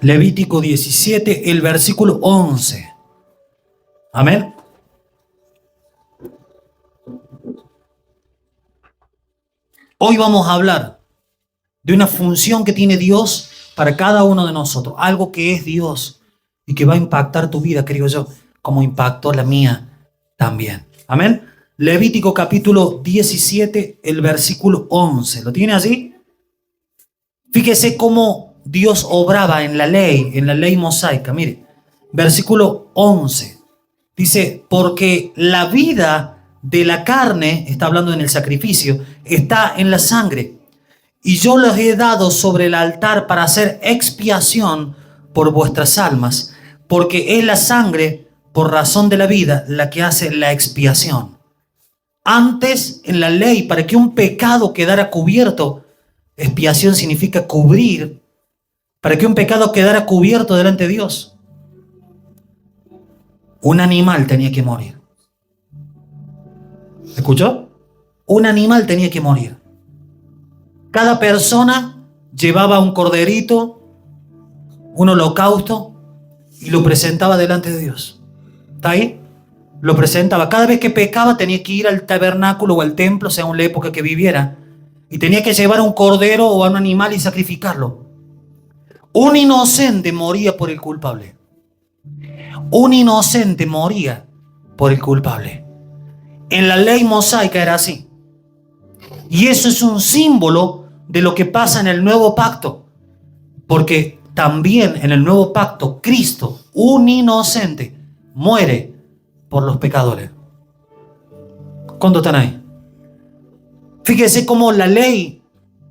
Levítico 17, el versículo 11. Amén. Hoy vamos a hablar de una función que tiene Dios para cada uno de nosotros. Algo que es Dios y que va a impactar tu vida, creo yo, como impactó la mía también. Amén. Levítico capítulo 17, el versículo 11. ¿Lo tiene allí? Fíjese cómo Dios obraba en la ley mosaica. Mire, versículo 11. Dice, porque la vida de la carne, está hablando en el sacrificio, está en la sangre. Y yo los he dado sobre el altar para hacer expiación por vuestras almas, porque es la sangre, por razón de la vida, la que hace la expiación. Antes, en la ley, para que un pecado quedara cubierto, expiación significa cubrir, para que un pecado quedara cubierto delante de Dios, un animal tenía que morir. ¿Escuchó? Un animal tenía que morir. Cada persona llevaba un corderito, un holocausto, y lo presentaba delante de Dios. ¿Está ahí? Lo presentaba. Cada vez que pecaba tenía que ir al tabernáculo o al templo, según la época que viviera, y tenía que llevar a un cordero o a un animal y sacrificarlo. Un inocente moría por el culpable. Un inocente moría por el culpable. En la ley mosaica era así. Y eso es un símbolo de lo que pasa en el nuevo pacto. Porque también en el nuevo pacto, Cristo, un inocente, muere por los pecadores. ¿Cuántos están ahí? Fíjese cómo la ley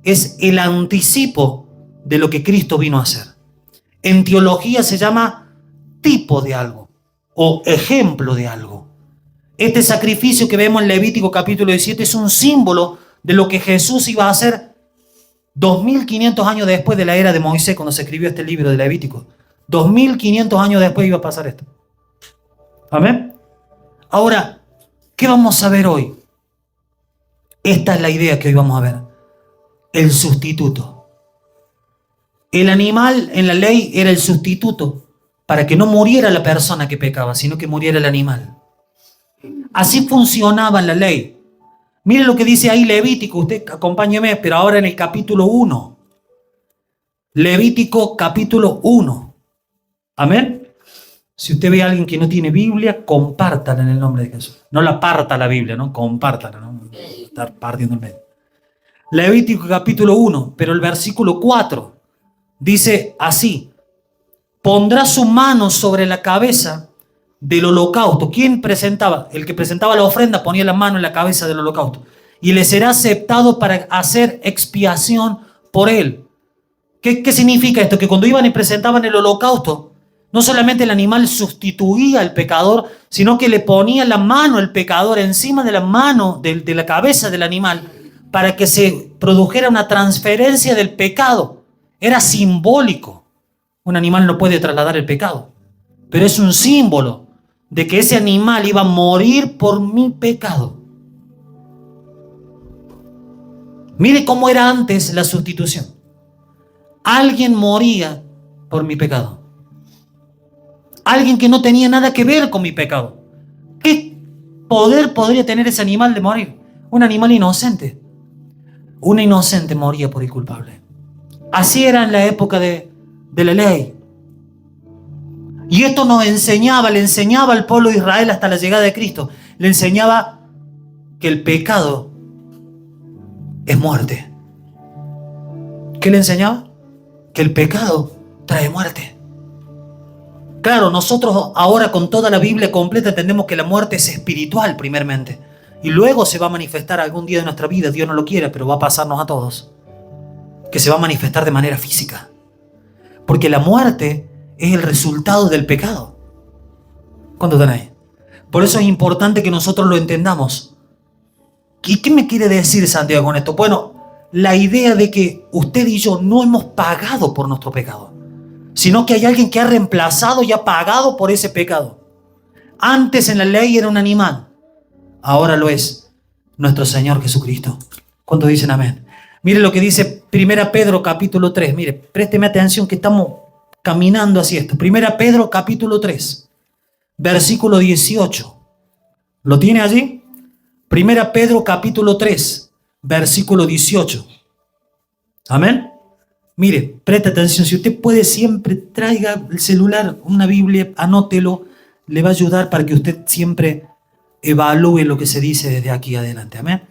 es el anticipo de lo que Cristo vino a hacer. En teología se llama tipo de algo o ejemplo de algo. Este sacrificio que vemos en Levítico capítulo 17 es un símbolo de lo que Jesús iba a hacer 2500 años después de la era de Moisés, cuando se escribió este libro de Levítico. 2500 años después iba a pasar esto. ¿Amén? Ahora, ¿qué vamos a ver hoy? Esta es la idea que hoy vamos a ver. El sustituto. El animal en la ley era el sustituto para que no muriera la persona que pecaba, sino que muriera el animal. Así funcionaba la ley. Mire lo que dice ahí Levítico, usted acompáñeme, pero ahora en el capítulo 1. Levítico capítulo 1. Amén. Si usted ve a alguien que no tiene Biblia, compártala en el nombre de Jesús. No la parta la Biblia, ¿no? Compártala, ¿no? Estar partiendo en medio. Levítico capítulo 1, pero el versículo 4 dice así: pondrá su mano sobre la cabeza del holocausto. ¿Quién presentaba? El que presentaba la ofrenda ponía la mano en la cabeza del holocausto. Y le será aceptado para hacer expiación por él. ¿Qué significa esto? Que cuando iban y presentaban el holocausto, no solamente el animal sustituía al pecador, sino que le ponía la mano al pecador encima de la mano, de la cabeza del animal, para que se produjera una transferencia del pecado. Era simbólico. Un animal no puede trasladar el pecado, pero es un símbolo de que ese animal iba a morir por mi pecado. Mire cómo era antes la sustitución. Alguien moría por mi pecado. Alguien que no tenía nada que ver con mi pecado. ¿Qué poder podría tener ese animal de morir? Un animal inocente. Un inocente moría por el culpable. Así era en la época de la ley. Y esto nos enseñaba, le enseñaba al pueblo de Israel hasta la llegada de Cristo. Le enseñaba que el pecado es muerte. ¿Qué le enseñaba? Que el pecado trae muerte. Claro, nosotros ahora con toda la Biblia completa entendemos que la muerte es espiritual primeramente. Y luego se va a manifestar algún día de nuestra vida, Dios no lo quiere, pero va a pasarnos a todos. Que se va a manifestar de manera física. Porque la muerte es el resultado del pecado. ¿Cuántos están ahí? Por eso es importante que nosotros lo entendamos. ¿Y qué me quiere decir Santiago con esto? Bueno, la idea de que usted y yo no hemos pagado por nuestro pecado, sino que hay alguien que ha reemplazado y ha pagado por ese pecado. Antes en la ley era un animal, ahora lo es nuestro Señor Jesucristo. ¿Cuántos dicen amén? Mire lo que dice 1 Pedro capítulo 3. Mire, présteme atención que estamos caminando hacia esto. Primera Pedro capítulo 3, versículo 18. ¿Lo tiene allí? Primera Pedro capítulo 3, versículo 18. Amén. Mire, preste atención. Si usted puede, siempre traiga el celular, una Biblia, anótelo. Le va a ayudar para que usted siempre evalúe lo que se dice desde aquí adelante. Amén.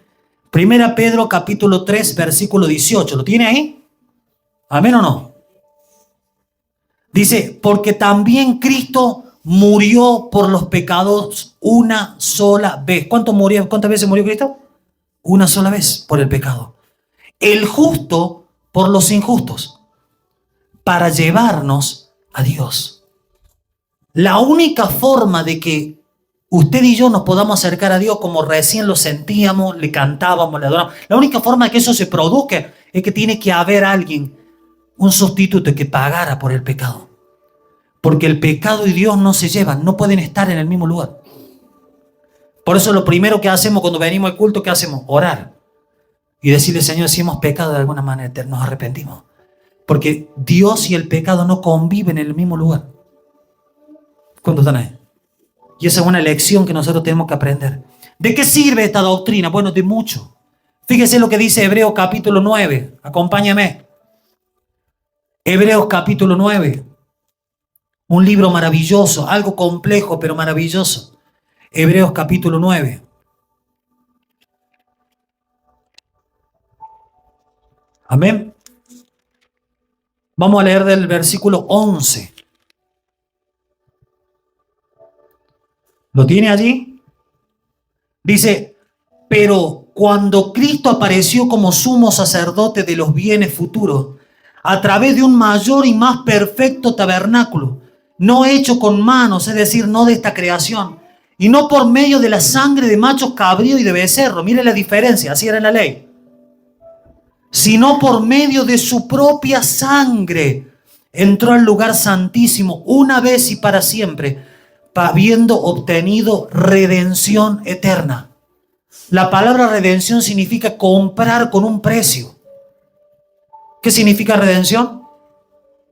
Primera Pedro capítulo 3, versículo 18. ¿Lo tiene ahí? ¿Amén o no? Dice, porque también Cristo murió por los pecados una sola vez. ¿Cuántas veces murió Cristo? Una sola vez por el pecado. El justo por los injustos, para llevarnos a Dios. La única forma de que usted y yo nos podamos acercar a Dios como recién lo sentíamos, le cantábamos, le adorábamos, la única forma de que eso se produzca es que tiene que haber alguien, un sustituto que pagara por el pecado. Porque el pecado y Dios no se llevan, no pueden estar en el mismo lugar. Por eso lo primero que hacemos cuando venimos al culto, ¿qué hacemos? Orar. Y decirle, Señor, si hemos pecado de alguna manera, nos arrepentimos. Porque Dios y el pecado no conviven en el mismo lugar. ¿Cuántos están ahí? Y esa es una lección que nosotros tenemos que aprender. ¿De qué sirve esta doctrina? Bueno, de mucho. Fíjese lo que dice Hebreos capítulo 9. Acompáñame. Hebreos capítulo 9. Un libro maravilloso, algo complejo pero maravilloso. Hebreos capítulo 9. Amén. Vamos a leer del versículo 11. ¿Lo tiene allí? Dice, pero cuando Cristo apareció como sumo sacerdote de los bienes futuros, a través de un mayor y más perfecto tabernáculo, no hecho con manos, es decir, no de esta creación, y no por medio de la sangre de machos cabrío y de becerro, mire la diferencia, así era en la ley, sino por medio de su propia sangre, entró al lugar santísimo una vez y para siempre, habiendo obtenido redención eterna. La palabra redención significa comprar con un precio. ¿Qué significa redención?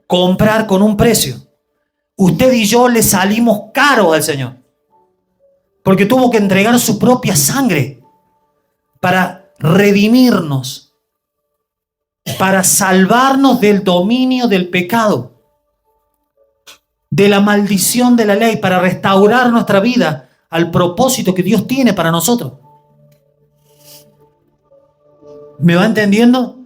Comprar con un precio. Usted y yo le salimos caro al Señor, porque tuvo que entregar su propia sangre para redimirnos, para salvarnos del dominio del pecado, de la maldición de la ley, para restaurar nuestra vida al propósito que Dios tiene para nosotros. ¿Me va entendiendo?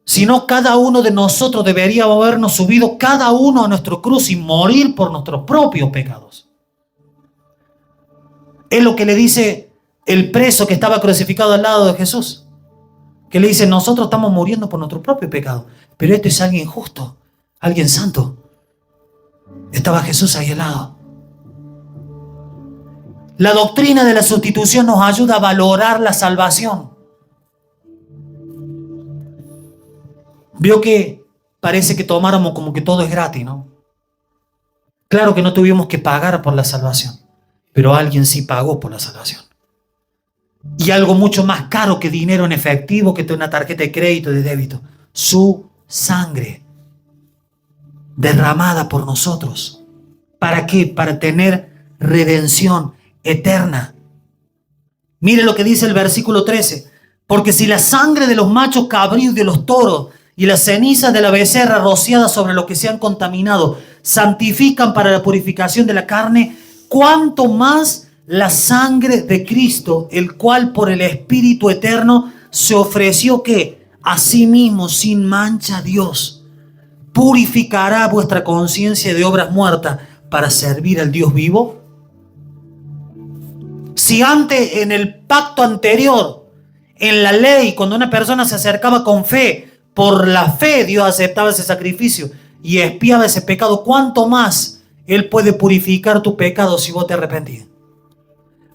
Si no, cada uno de nosotros debería habernos subido cada uno a nuestra cruz y morir por nuestros propios pecados. Es lo que le dice el preso que estaba crucificado al lado de Jesús. Que le dice, nosotros estamos muriendo por nuestro propio pecado, pero este es alguien justo, alguien santo. Estaba Jesús ahí al lado. La doctrina de la sustitución nos ayuda a valorar la salvación. Vio que parece que tomáramos como que todo es gratis, ¿no? Claro que no tuvimos que pagar por la salvación, pero alguien sí pagó por la salvación. Y algo mucho más caro que dinero en efectivo, que una tarjeta de crédito, de débito. Su sangre derramada por nosotros. ¿Para qué? Para tener redención eterna. Mire lo que dice el versículo 13. Porque si la sangre de los machos cabríos y de los toros y las cenizas de la becerra rociadas sobre los que se han contaminado santifican para la purificación de la carne, ¿cuánto más la sangre de Cristo, el cual por el Espíritu eterno se ofreció que a sí mismo sin mancha a Dios, purificará vuestra conciencia de obras muertas para servir al Dios vivo? Si antes, en el pacto anterior, en la ley, cuando una persona se acercaba con fe, por la fe Dios aceptaba ese sacrificio y expiaba ese pecado, ¿cuánto más Él puede purificar tu pecado si vos te arrepentís?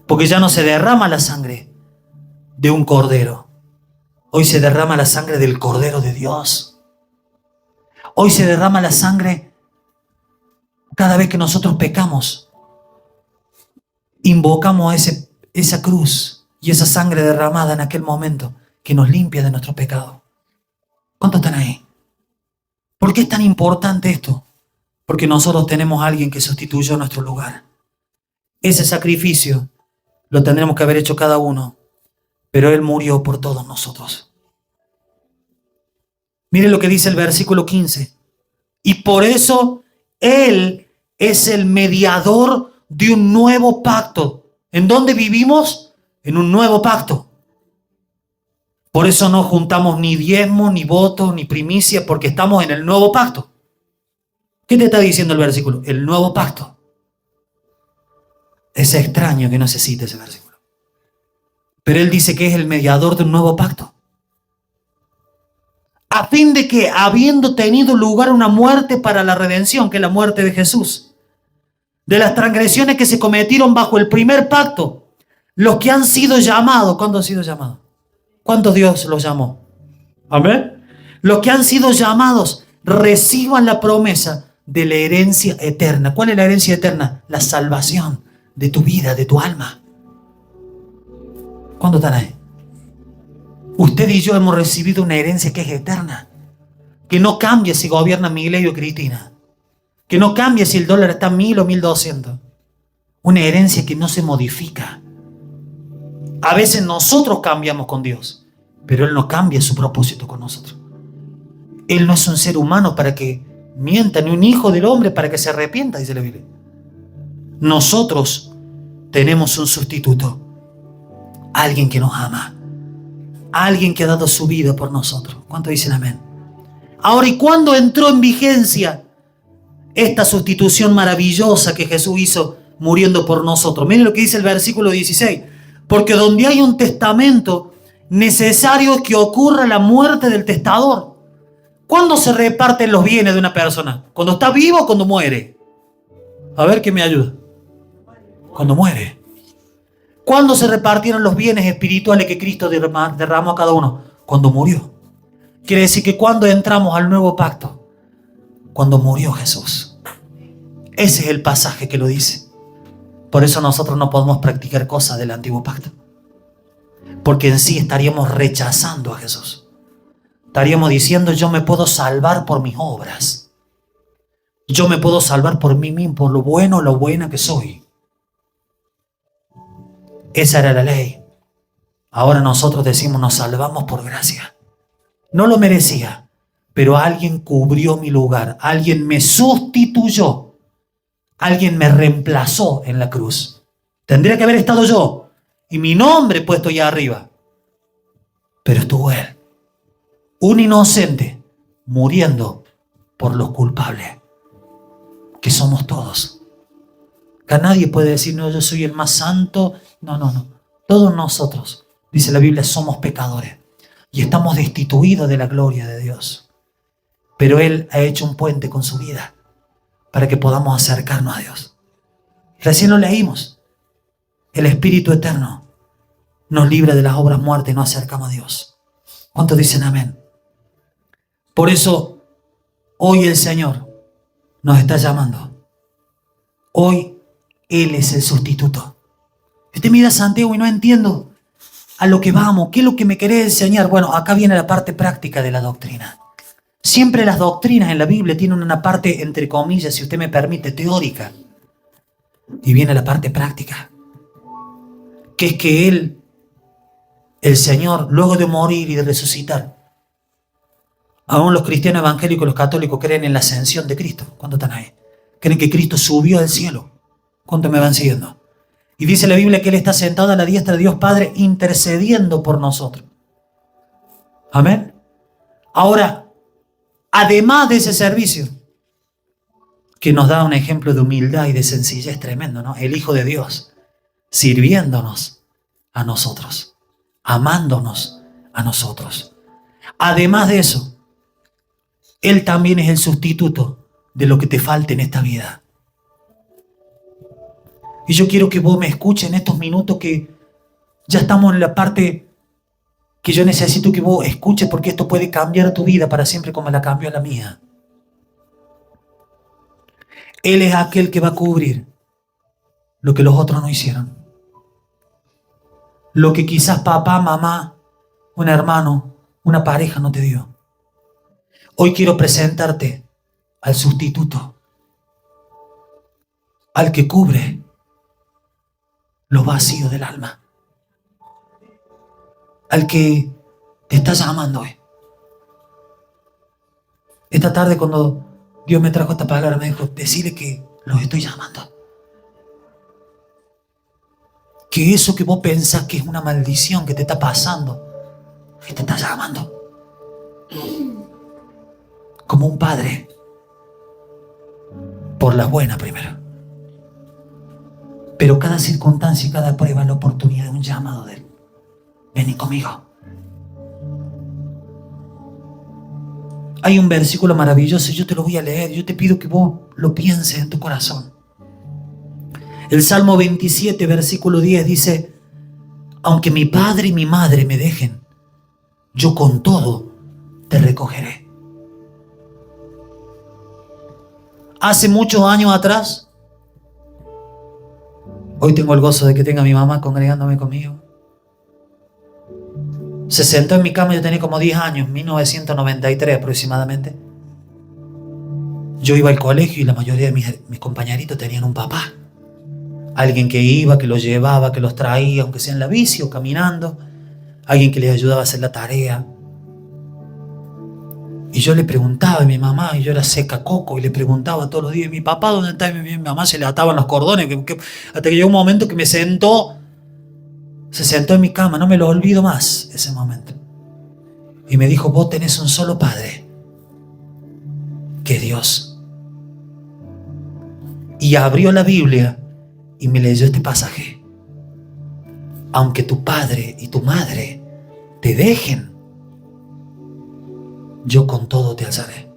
Porque ya no se derrama la sangre de un cordero. Hoy se derrama la sangre del Cordero de Dios. Hoy se derrama la sangre cada vez que nosotros pecamos. Invocamos esa cruz y esa sangre derramada en aquel momento que nos limpia de nuestro pecado. ¿Cuántos están ahí? ¿Por qué es tan importante esto? Porque nosotros tenemos a alguien que sustituyó nuestro lugar. Ese sacrificio lo tendremos que haber hecho cada uno, pero Él murió por todos nosotros. Mire lo que dice el versículo 15. Y por eso Él es el mediador de un nuevo pacto. ¿En dónde vivimos? En un nuevo pacto. Por eso no juntamos ni diezmo, ni voto, ni primicia, porque estamos en el nuevo pacto. ¿Qué te está diciendo el versículo? El nuevo pacto. Es extraño que no se cite ese versículo. Pero Él dice que es el mediador de un nuevo pacto. A fin de que, habiendo tenido lugar una muerte para la redención, que es la muerte de Jesús, de las transgresiones que se cometieron bajo el primer pacto, los que han sido llamados, ¿cuándo han sido llamados? ¿Cuántos Dios los llamó? Amén. Los que han sido llamados reciban la promesa de la herencia eterna. ¿Cuál es la herencia eterna? La salvación de tu vida, de tu alma. ¿Cuántos están ahí? Usted y yo hemos recibido una herencia que es eterna, que no cambia si gobierna Milei o Cristina, que no cambia si el dólar está 1000 o 1200. Una herencia que no se modifica. A veces nosotros cambiamos con Dios, pero Él no cambia su propósito con nosotros. Él no es un ser humano para que mienta, ni un hijo del hombre para que se arrepienta, dice la Biblia. Nosotros tenemos un sustituto, alguien que nos ama, alguien que ha dado su vida por nosotros. ¿Cuántos dicen amén? Ahora, ¿y cuándo entró en vigencia esta sustitución maravillosa que Jesús hizo muriendo por nosotros? Miren lo que dice el versículo 16. Porque donde hay un testamento, necesario es que ocurra la muerte del testador. ¿Cuándo se reparten los bienes de una persona? ¿Cuando está vivo o cuando muere? A ver, ¿quién me ayuda? Cuando muere. ¿Cuándo se repartieron los bienes espirituales que Cristo derramó a cada uno? Cuando murió. Quiere decir que cuando entramos al nuevo pacto, cuando murió Jesús. Ese es el pasaje que lo dice. Por eso nosotros no podemos practicar cosas del antiguo pacto. Porque en sí estaríamos rechazando a Jesús. Estaríamos diciendo, yo me puedo salvar por mis obras. Yo me puedo salvar por mí mismo, por lo bueno o lo buena que soy. Esa era la ley. Ahora nosotros decimos, nos salvamos por gracia. No lo merecía, pero alguien cubrió mi lugar. Alguien me sustituyó. Alguien me reemplazó en la cruz. Tendría que haber estado yo y mi nombre puesto allá arriba. Pero estuvo Él, un inocente, muriendo por los culpables, que somos todos. Acá nadie puede decir, no, yo soy el más santo. No. Todos nosotros, dice la Biblia, somos pecadores y estamos destituidos de la gloria de Dios. Pero Él ha hecho un puente con su vida para que podamos acercarnos a Dios. Recién lo leímos. El Espíritu Eterno nos libra de las obras muertas y nos acercamos a Dios. ¿Cuántos dicen amén? Por eso, hoy el Señor nos está llamando. Hoy Él es el sustituto. Usted mira a Santiago y no entiendo a lo que vamos. ¿Qué es lo que me querés enseñar? Bueno, acá viene la parte práctica de la doctrina. Siempre las doctrinas en la Biblia tienen una parte, entre comillas, si usted me permite, teórica. Y viene la parte práctica. Que es que Él, el Señor, luego de morir y de resucitar, aún los cristianos evangélicos, los católicos, creen en la ascensión de Cristo. ¿Cuántos están ahí? Creen que Cristo subió al cielo. ¿Cuántos me van siguiendo? Y dice la Biblia que Él está sentado a la diestra de Dios Padre, intercediendo por nosotros. Amén. Ahora, además de ese servicio, que nos da un ejemplo de humildad y de sencillez tremendo, ¿no? El Hijo de Dios, sirviéndonos a nosotros, amándonos a nosotros. Además de eso, Él también es el sustituto de lo que te falte en esta vida. Y yo quiero que vos me escuches en estos minutos que ya estamos en la parte que yo necesito que vos escuches, porque esto puede cambiar tu vida para siempre como la cambió la mía. Él es aquel que va a cubrir lo que los otros no hicieron. Lo que quizás papá, mamá, un hermano, una pareja no te dio. Hoy quiero presentarte al sustituto, al que cubre los vacíos del alma, al que te está llamando hoy. Esta tarde cuando Dios me trajo esta palabra, me dijo, decirle que los estoy llamando. Que eso que vos pensás que es una maldición que te está pasando, que te está llamando. Como un padre. Por la buena primero. Pero cada circunstancia y cada prueba es la oportunidad de un llamado de Él. Vení conmigo. Hay un versículo maravilloso, yo te lo voy a leer. Yo te pido que vos lo pienses en tu corazón. El Salmo 27, versículo 10 dice: aunque mi padre y mi madre me dejen, yo con todo te recogeré. Hace muchos años atrás, hoy tengo el gozo de que tenga a mi mamá congregándome conmigo. Se sentó en mi cama, yo tenía como 10 años, 1993 aproximadamente. Yo iba al colegio y la mayoría de mis compañeritos tenían un papá. Alguien que iba, que los llevaba, que los traía, aunque sea en la bici o caminando. Alguien que les ayudaba a hacer la tarea. Y yo le preguntaba a mi mamá, y yo era seca coco, y le preguntaba todos los días, ¿mi papá dónde está? Y mi mamá se le ataban los cordones, hasta que llegó un momento que se sentó en mi cama, no me lo olvido más ese momento. Y me dijo, vos tenés un solo padre, que es Dios. Y abrió la Biblia y me leyó este pasaje. Aunque tu padre y tu madre te dejen, yo con todo te alzaré.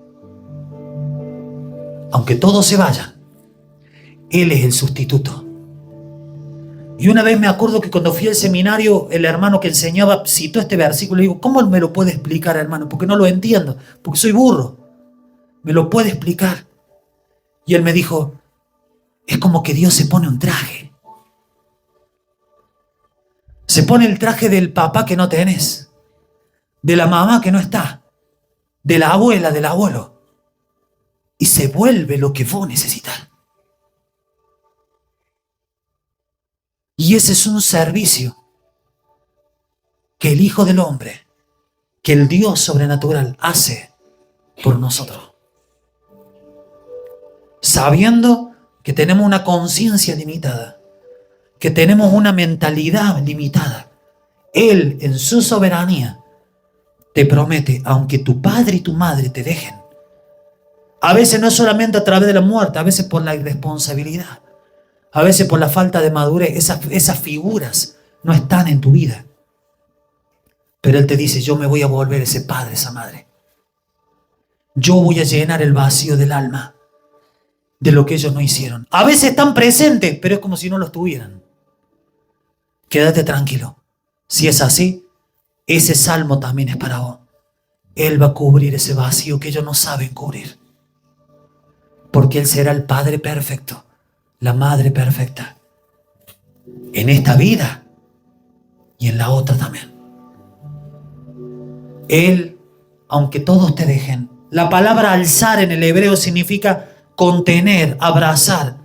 Aunque todos se vayan, Él es el sustituto. Y una vez me acuerdo que cuando fui al seminario, el hermano que enseñaba citó este versículo. Le digo, ¿cómo me lo puede explicar, hermano? Porque no lo entiendo, porque soy burro. ¿Me lo puede explicar? Y él me dijo, es como que Dios se pone un traje. Se pone el traje del papá que no tenés, de la mamá que no está, de la abuela, del abuelo, y se vuelve lo que vos necesitas. Y ese es un servicio que el Hijo del Hombre, que el Dios sobrenatural hace por nosotros. Sabiendo que tenemos una conciencia limitada, que tenemos una mentalidad limitada, Él en su soberanía te promete, aunque tu padre y tu madre te dejen, a veces no es solamente a través de la muerte, a veces por la irresponsabilidad, a veces por la falta de madurez, esas figuras no están en tu vida. Pero Él te dice, yo me voy a volver ese padre, esa madre. Yo voy a llenar el vacío del alma de lo que ellos no hicieron. A veces están presentes, pero es como si no los tuvieran. Quédate tranquilo. Si es así, ese salmo también es para vos. Él va a cubrir ese vacío que ellos no saben cubrir. Porque Él será el Padre perfecto, la Madre perfecta, en esta vida y en la otra también. Él, aunque todos te dejen, la palabra alzar en el hebreo significa contener, abrazar.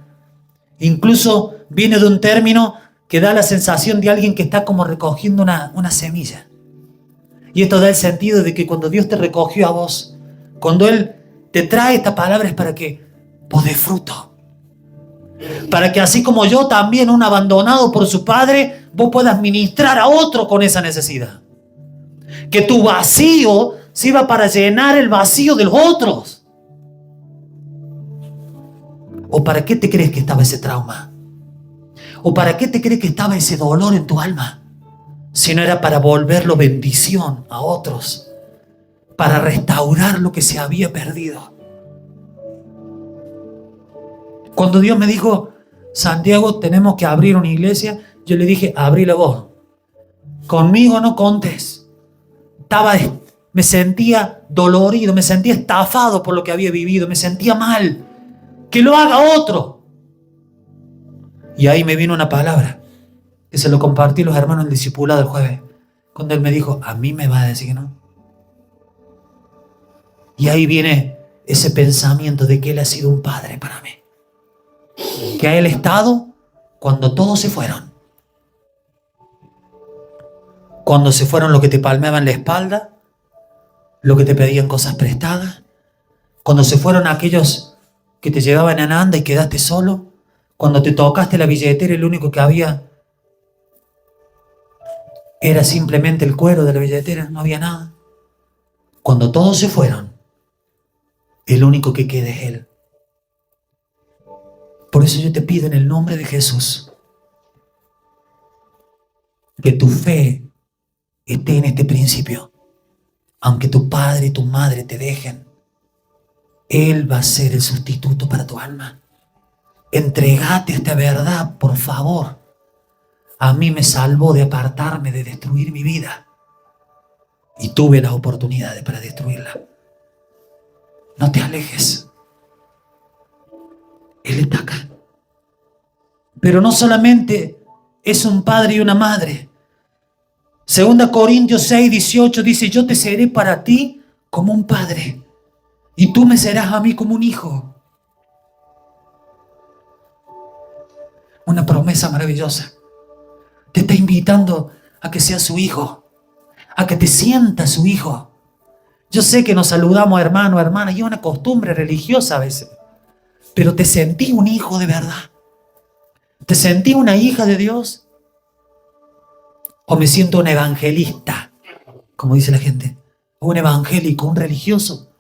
Incluso viene de un término que da la sensación de alguien que está como recogiendo una semilla. Y esto da el sentido de que cuando Dios te recogió a vos, cuando Él te trae esta palabra es para que vos des fruto. Para que así como yo también, un abandonado por su padre, vos puedas ministrar a otro con esa necesidad. Que tu vacío sirva para llenar el vacío de los otros. ¿O para qué te crees que estaba ese trauma? ¿O para qué te crees que estaba ese dolor en tu alma? Si no era para volverlo bendición a otros, para restaurar lo que se había perdido. Cuando Dios me dijo, Santiago, tenemos que abrir una iglesia, yo le dije, abrila vos. Conmigo no contes. Me sentía dolorido, me sentía estafado por lo que había vivido, me sentía mal. Que lo haga otro. Y ahí me vino una palabra que se lo compartí a los hermanos del discipulado el jueves, cuando él me dijo, a mí me va a decir que no. Y ahí viene ese pensamiento de que Él ha sido un padre para mí. que a Él estado cuando todos se fueron. Cuando se fueron los que te palmeaban la espalda, los que te pedían cosas prestadas, cuando se fueron aquellos que te llevaban en anda y quedaste solo, cuando te tocaste la billetera y lo único que había era simplemente el cuero de la billetera, no había nada. Cuando todos se fueron, el único que queda es Él. Por eso yo te pido en el nombre de Jesús que tu fe esté en este principio. Aunque tu padre y tu madre te dejen, Él va a ser el sustituto para tu alma. Entregate esta verdad, por favor. A mí me salvó de apartarme, de destruir mi vida. Y tuve las oportunidades para destruirla. No te alejes. Él está acá. Pero no solamente es un padre y una madre. 2 Corintios 6:18 dice: yo te seré para ti como un padre, y tú me serás a mí como un hijo. Una promesa maravillosa. Te está invitando a que seas su hijo, a que te sientas su hijo. Yo sé que nos saludamos hermano, hermana, y es una costumbre religiosa a veces, pero ¿te sentís un hijo de verdad? ¿Te sentís una hija de Dios? ¿O me siento un evangelista, como dice la gente? ¿O un evangélico, un religioso?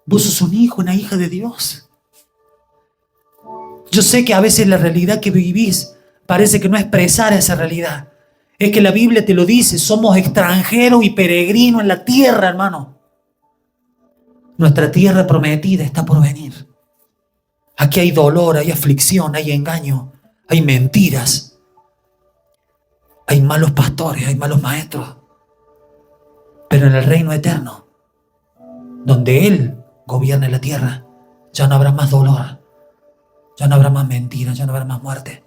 Vos sos un hijo, una hija de Dios. Yo sé que a veces la realidad que vivís parece que no expresar esa realidad. Es que la Biblia te lo dice, somos extranjeros y peregrinos en la tierra, hermano. Nuestra tierra prometida está por venir. Aquí hay dolor, hay aflicción, hay engaño, hay mentiras, hay malos pastores, hay malos maestros. Pero en el reino eterno, donde Él gobierne la tierra, ya no habrá más dolor, ya no habrá más mentiras, ya no habrá más muerte.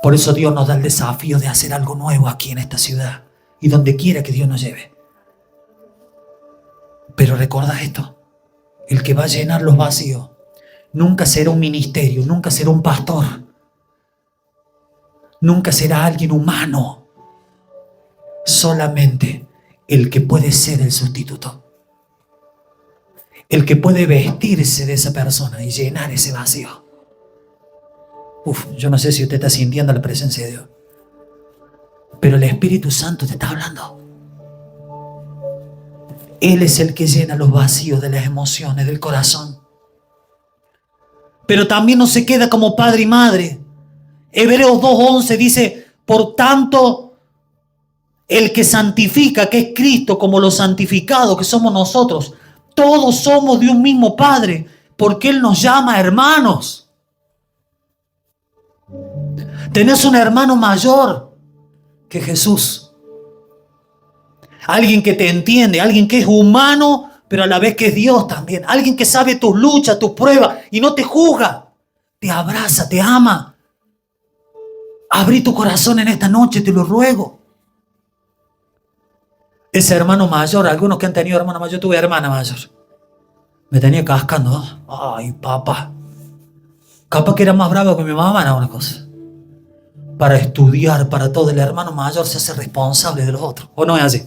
Por eso Dios nos da el desafío de hacer algo nuevo aquí en esta ciudad y donde quiera que Dios nos lleve. Pero recuerda esto: el que va a llenar los vacíos nunca será un ministerio, nunca será un pastor, nunca será alguien humano. Solamente el que puede ser el sustituto, el que puede vestirse de esa persona y llenar ese vacío. Yo no sé si usted está sintiendo la presencia de Dios, pero el Espíritu Santo te está hablando. Él es el que llena los vacíos de las emociones, del corazón. Pero también no se queda como padre y madre. Hebreos 2:11 dice: por tanto, el que santifica, que es Cristo, como los santificados que somos nosotros, todos somos de un mismo Padre, porque Él nos llama hermanos. Tenés un hermano mayor que Jesús. Alguien que te entiende, alguien que es humano, pero a la vez que es Dios también. Alguien que sabe tus luchas, tus pruebas y no te juzga. Te abraza, te ama. Abrí tu corazón en esta noche, te lo ruego. Ese hermano mayor, algunos que han tenido hermano mayor, yo tuve hermana mayor. Me tenía cascando. Ay, papá. Capaz que era más bravo que mi mamá en alguna cosa. Para estudiar, para todo, el hermano mayor se hace responsable de los otros. ¿O no es así?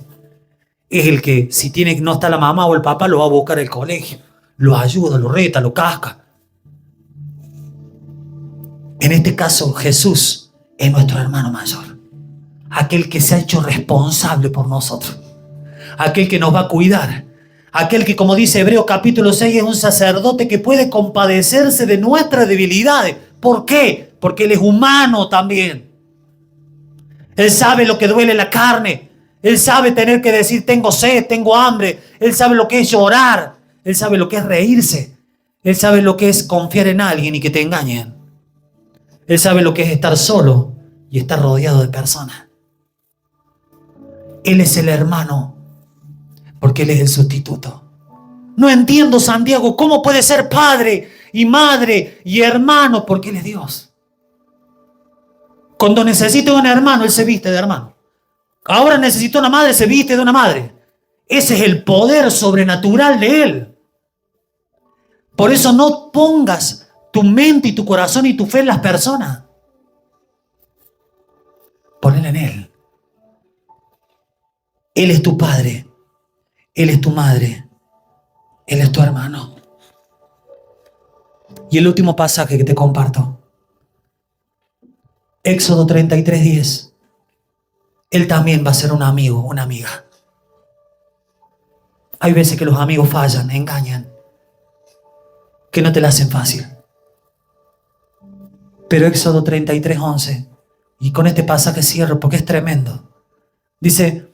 Es el que, si no está la mamá o el papá, lo va a buscar al colegio. Lo ayuda, lo reta, lo casca. En este caso, Jesús es nuestro hermano mayor. Aquel que se ha hecho responsable por nosotros. Aquel que nos va a cuidar. Aquel que, como dice Hebreos capítulo 6, es un sacerdote que puede compadecerse de nuestras debilidades. ¿Por qué? Porque Él es humano también. Él sabe lo que duele la carne. Él sabe tener que decir: tengo sed, tengo hambre. Él sabe lo que es llorar. Él sabe lo que es reírse. Él sabe lo que es confiar en alguien y que te engañen. Él sabe lo que es estar solo y estar rodeado de personas. Él es el hermano, porque Él es el sustituto. No entiendo, Santiago, ¿cómo puede ser padre y madre y hermano? Porque Él es Dios. Cuando necesita un hermano, Él se viste de hermano. Ahora necesita una madre, se viste de una madre. Ese es el poder sobrenatural de Él. Por eso no pongas tu mente y tu corazón y tu fe en las personas. Ponela en Él. Él es tu padre. Él es tu madre. Él es tu hermano. Y el último pasaje que te comparto. Éxodo 33:10. Él también va a ser un amigo, una amiga. Hay veces que los amigos fallan, engañan, que no te la hacen fácil. Pero Éxodo 33:11, y con este pasaje cierro porque es tremendo. Dice,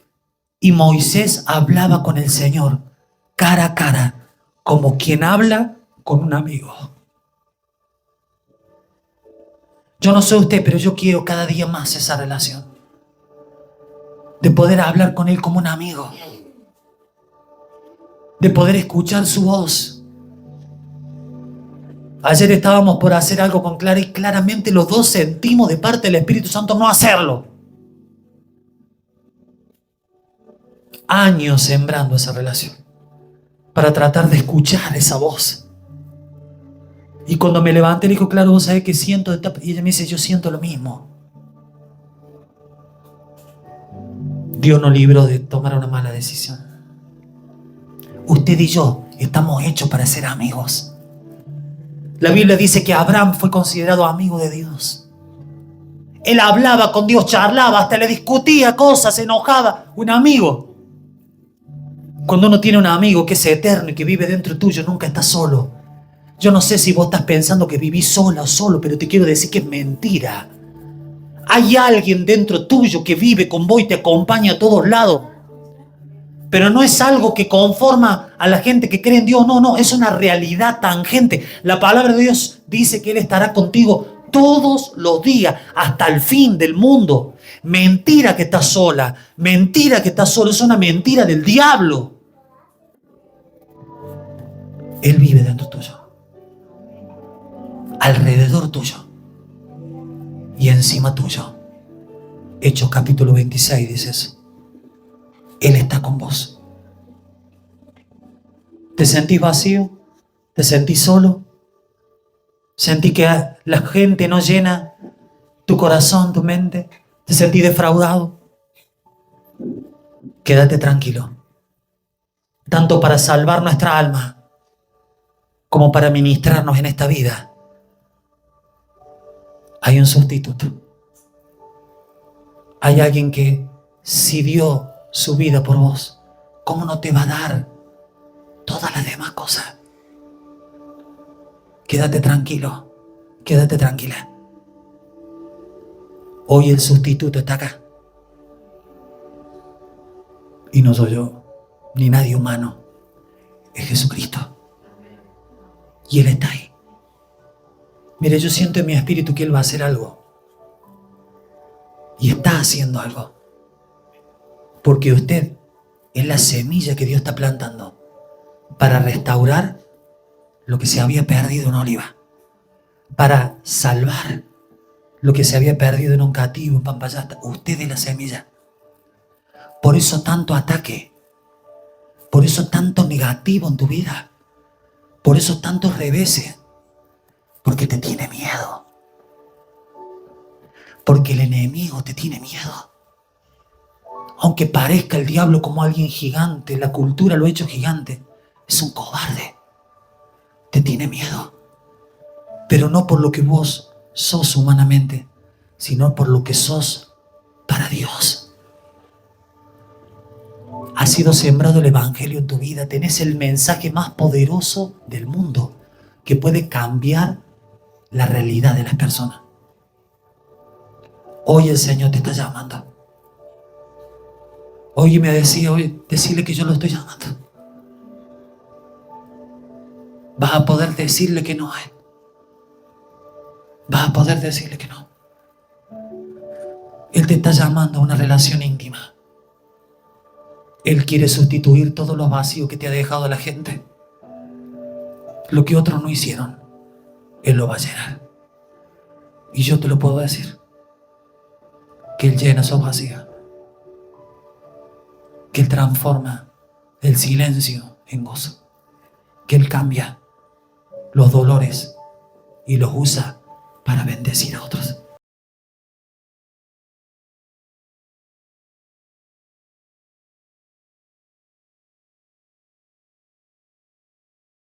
y Moisés hablaba con el Señor cara a cara, como quien habla con un amigo. Yo no sé usted, pero yo quiero cada día más esa relación. De poder hablar con Él como un amigo. De poder escuchar su voz. Ayer estábamos por hacer algo con Clara y claramente los dos sentimos de parte del Espíritu Santo no hacerlo. Años sembrando esa relación para tratar de escuchar esa voz. Y cuando me levanté le dijo, claro, vos sabés que siento. Y ella me dice, yo siento lo mismo. Dios nos libró de tomar una mala decisión. Usted y yo estamos hechos para ser amigos. La Biblia dice que Abraham fue considerado amigo de Dios. Él hablaba con Dios, charlaba, hasta le discutía cosas, se enojaba. Un amigo. Cuando uno tiene un amigo que es eterno y que vive dentro tuyo, nunca está solo. Yo no sé si vos estás pensando que vivís sola o solo, pero te quiero decir que es mentira. Hay alguien dentro tuyo que vive con vos y te acompaña a todos lados. Pero no es algo que conforma a la gente que cree en Dios. No, es una realidad tangente. La palabra de Dios dice que Él estará contigo todos los días hasta el fin del mundo. Mentira que estás sola. Mentira que estás solo. Es una mentira del diablo. Él vive dentro tuyo. Alrededor tuyo. Y encima tuyo. Hechos capítulo 26 dice eso. Él está con vos. ¿Te sentís vacío? ¿Te sentís solo? ¿Sentís que la gente no llena tu corazón, tu mente? ¿Te sentís defraudado? Quédate tranquilo. Tanto para salvar nuestra alma como para ministrarnos en esta vida. Hay un sustituto. Hay alguien que si dio su vida por vos, ¿cómo no te va a dar todas las demás cosas? Quédate tranquilo, quédate tranquila. Hoy el sustituto está acá. Y no soy yo, ni nadie humano. Es Jesucristo. Y Él está ahí. Mire, yo siento en mi espíritu que Él va a hacer algo. Y está haciendo algo. Porque usted es la semilla que Dios está plantando para restaurar lo que se había perdido en Oliva, para salvar lo que se había perdido en un cativo, en Pampayasta. Usted es la semilla. Por eso tanto ataque, por eso tanto negativo en tu vida, por eso tantos reveses, porque te tiene miedo, porque el enemigo te tiene miedo. Aunque parezca el diablo como alguien gigante, la cultura lo ha hecho gigante, es un cobarde. Te tiene miedo. Pero no por lo que vos sos humanamente, sino por lo que sos para Dios. Ha sido sembrado el evangelio en tu vida. Tenés el mensaje más poderoso del mundo que puede cambiar la realidad de las personas. Hoy el Señor te está llamando. Hoy me decía, hoy decirle que yo lo estoy llamando. Vas a poder decirle que no es. Vas a poder decirle que no. Él te está llamando a una relación íntima. Él quiere sustituir todos los vacíos que te ha dejado la gente. Lo que otros no hicieron, Él lo va a llenar. Y yo te lo puedo decir. Que Él llena esos vacíos. Que Él transforma el silencio en gozo. Que Él cambia los dolores y los usa para bendecir a otros.